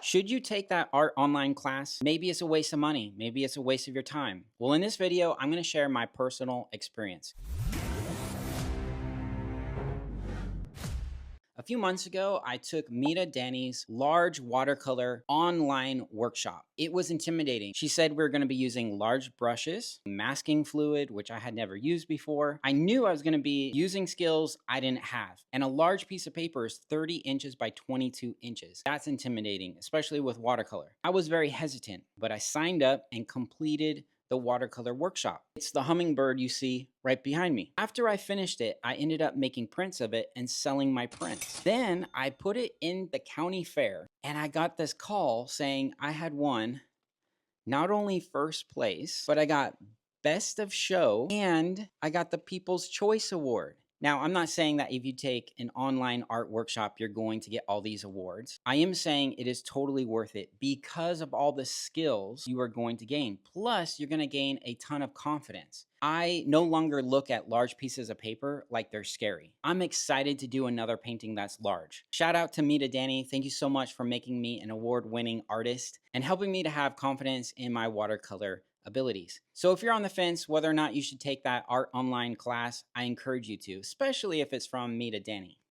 Should you take that art online class? Maybe it's a waste of money. Maybe it's a waste of your time. Well, in this video, I'm going to share my personal experience. A few months ago, I took Mita Danny's large watercolor online workshop. It was intimidating. She said we are going to be using large brushes, masking fluid, which I had never used before. I knew I was going to be using skills I didn't have. And a large piece of paper is 30 inches by 22 inches. That's intimidating, especially with watercolor. I was very hesitant, but I signed up and completed the watercolor workshop. It's the hummingbird you see right behind me. After I finished it, I ended up making prints of it and selling my prints. Then I put it in the county fair and I got this call saying I had won not only first place, but I got best of show and I got the People's Choice Award. Now, I'm not saying that if you take an online art workshop, you're going to get all these awards. I am saying it is totally worth it because of all the skills you are going to gain. Plus, you're going to gain a ton of confidence. I no longer look at large pieces of paper like they're scary. I'm excited to do another painting that's large. Shout out to Mita Danny. Thank you so much for making me an award-winning artist and helping me to have confidence in my watercolor abilities. So if you're on the fence whether or not you should take that art online class, I encourage you to, especially if it's from Mita Danny.